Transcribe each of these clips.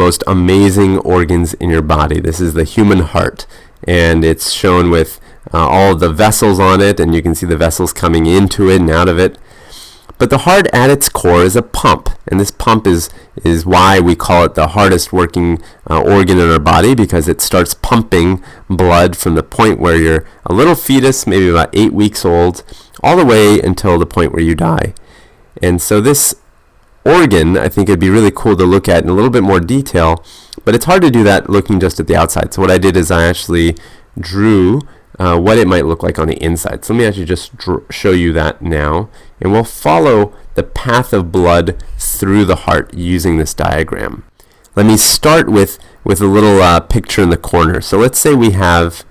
most amazing organs in your body. This is the human heart, and it's shown with all of the vessels on it, and you can see the vessels coming into it and out of it. But the heart at its core is a pump, and this pump is why we call it the hardest working organ in our body, because it starts pumping blood from the point where you're a little fetus, maybe about 8 weeks old, all the way until the point where you die. And so this organ, I think it'd be really cool to look at in a little bit more detail, but it's hard to do that looking just at the outside. So what I did is I actually drew what it might look like on the inside. So let me actually just show you that now, and we'll follow the path of blood through the heart using this diagram. Let me start with a little picture in the corner. So let's say we have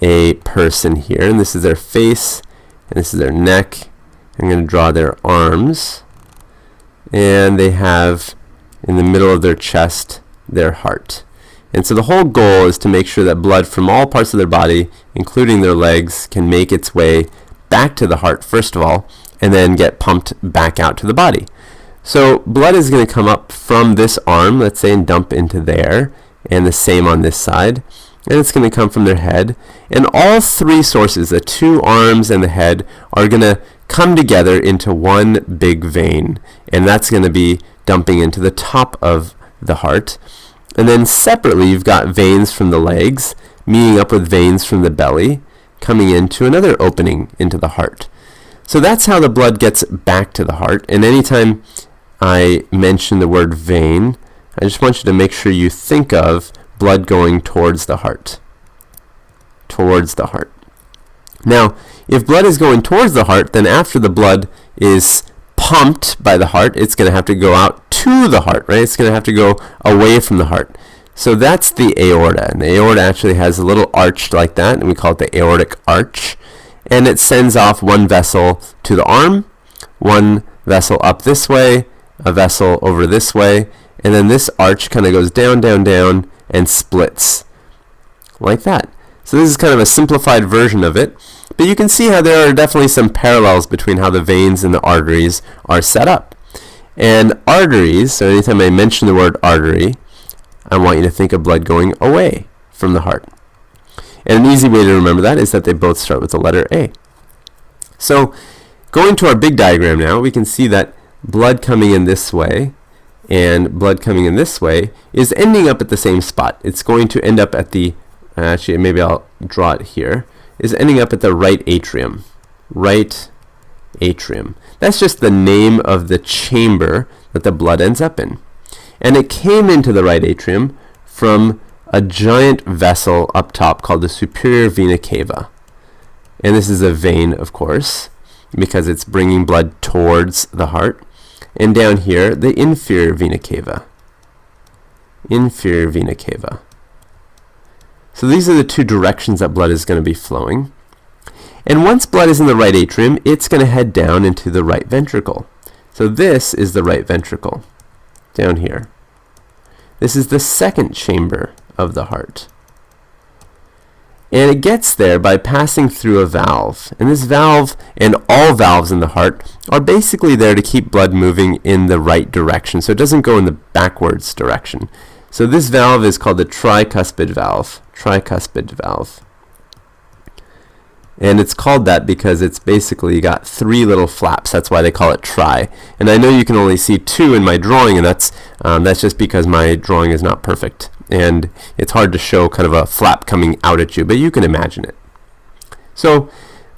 a person here, and this is their face, and this is their neck. I'm going to draw their arms, and they have in the middle of their chest their heart. And so the whole goal is to make sure that blood from all parts of their body, including their legs, can make its way back to the heart first of all, and then get pumped back out to the body. So blood is going to come up from this arm, let's say, and dump into there, and the same on this side. And it's going to come from their head. And all three sources, the two arms and the head, are going to come together into one big vein. And that's going to be dumping into the top of the heart. And then separately, you've got veins from the legs, meeting up with veins from the belly, coming into another opening into the heart. So that's how the blood gets back to the heart. And anytime I mention the word vein, I just want you to make sure you think of blood going towards the heart. Towards the heart. Now, if blood is going towards the heart, then after the blood is pumped by the heart, it's going to have to go out to the heart, right? It's going to have to go away from the heart. So that's the aorta. And the aorta actually has a little arch like that, and we call it the aortic arch. And it sends off one vessel to the arm, one vessel up this way, a vessel over this way, and then this arch kind of goes down, down, down, and splits like that. So this is kind of a simplified version of it, but you can see how there are definitely some parallels between how the veins and the arteries are set up. And arteries, so anytime I mention the word artery, I want you to think of blood going away from the heart. And an easy way to remember that is that they both start with the letter A. So going to our big diagram now, we can see that blood coming in this way and blood coming in this way is ending up at the same spot. It's going to end up at the, actually maybe I'll draw it here, is ending up at the right atrium. Right atrium. That's just the name of the chamber that the blood ends up in. And it came into the right atrium from a giant vessel up top called the superior vena cava. And this is a vein, of course, because it's bringing blood towards the heart. And down here, the inferior vena cava. Inferior vena cava. So these are the two directions that blood is going to be flowing. And once blood is in the right atrium, it's going to head down into the right ventricle. So this is the right ventricle, down here. This is the second chamber of the heart. And it gets there by passing through a valve. And this valve and all valves in the heart are basically there to keep blood moving in the right direction, so it doesn't go in the backwards direction. So this valve is called the tricuspid valve. Tricuspid valve. And it's called that because it's basically got three little flaps. That's why they call it tri. And I know you can only see two in my drawing, and that's just because my drawing is not perfect. And it's hard to show kind of a flap coming out at you, but you can imagine it. So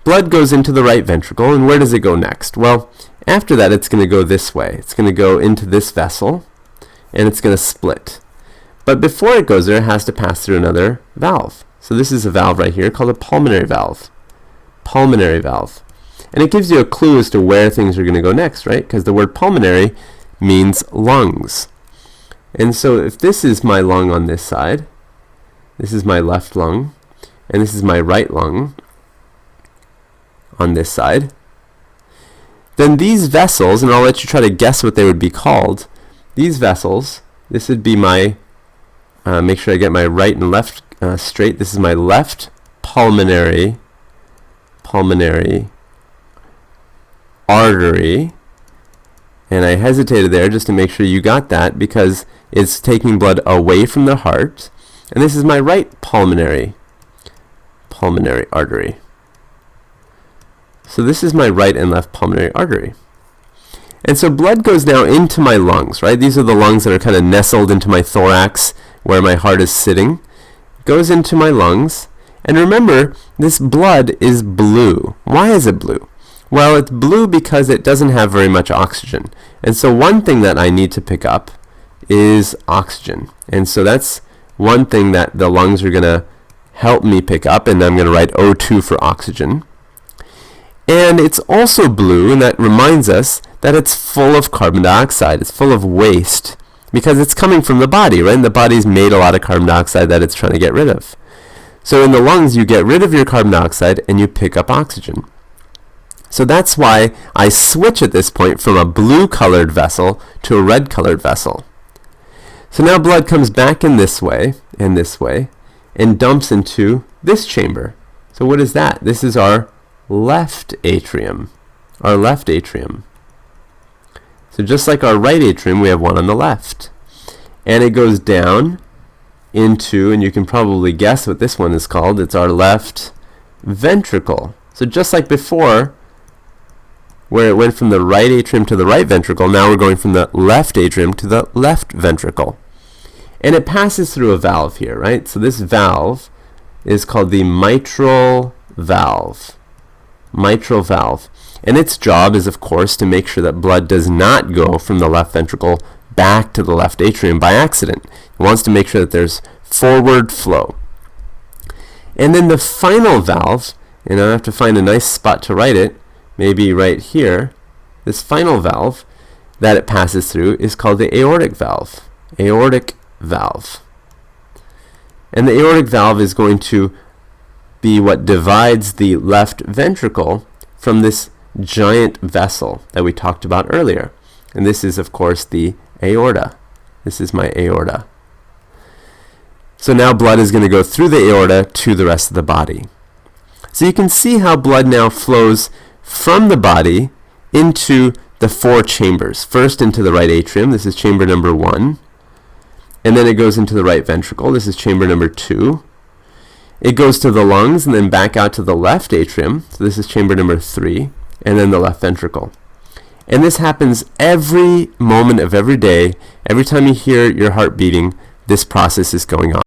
blood goes into the right ventricle, and where does it go next? Well, after that, it's going to go this way. It's going to go into this vessel, and it's going to split. But before it goes there, it has to pass through another valve. So this is a valve right here called a pulmonary valve. Pulmonary valve. And it gives you a clue as to where things are going to go next, right? Because the word pulmonary means lungs. And so if this is my lung on this side, this is my left lung, and this is my right lung on this side, then these vessels, and I'll let you try to guess what they would be called, these vessels, this would be my, make sure I get my right and left straight, this is my left pulmonary artery, and I hesitated there just to make sure you got that, because is taking blood away from the heart, and this is my right pulmonary artery. So this is my right and left pulmonary artery. And so blood goes now into my lungs, right? These are the lungs that are kind of nestled into my thorax where my heart is sitting. Goes into my lungs. And remember, this blood is blue. Why is it blue? Well, it's blue because it doesn't have very much oxygen. And so one thing that I need to pick up is oxygen. And so that's one thing that the lungs are going to help me pick up, and I'm going to write O2 for oxygen. And it's also blue, and that reminds us that it's full of carbon dioxide. It's full of waste because it's coming from the body, right? And the body's made a lot of carbon dioxide that it's trying to get rid of. So in the lungs, you get rid of your carbon dioxide and you pick up oxygen. So that's why I switch at this point from a blue-colored vessel to a red-colored vessel. So now blood comes back in this way, and dumps into this chamber. So what is that? This is our left atrium. So just like our right atrium, we have one on the left. And it goes down into, and you can probably guess what this one is called, it's our left ventricle. So just like before, where it went from the right atrium to the right ventricle, now we're going from the left atrium to the left ventricle. And it passes through a valve here, right? So this valve is called the mitral valve. And its job is, of course, to make sure that blood does not go from the left ventricle back to the left atrium by accident. It wants to make sure that there's forward flow. And then the final valve, and I have to find a nice spot to write it, maybe right here, this final valve that it passes through is called the aortic valve. And the aortic valve is going to be what divides the left ventricle from this giant vessel that we talked about earlier. And this is, of course, the aorta. This is my aorta. So now blood is going to go through the aorta to the rest of the body. So you can see how blood now flows from the body into the four chambers. First into the right atrium. This is chamber number 1. And then it goes into the right ventricle. This is chamber number 2. It goes to the lungs and then back out to the left atrium. So this is chamber number 3. And then the left ventricle. And this happens every moment of every day. Every time you hear your heart beating, this process is going on.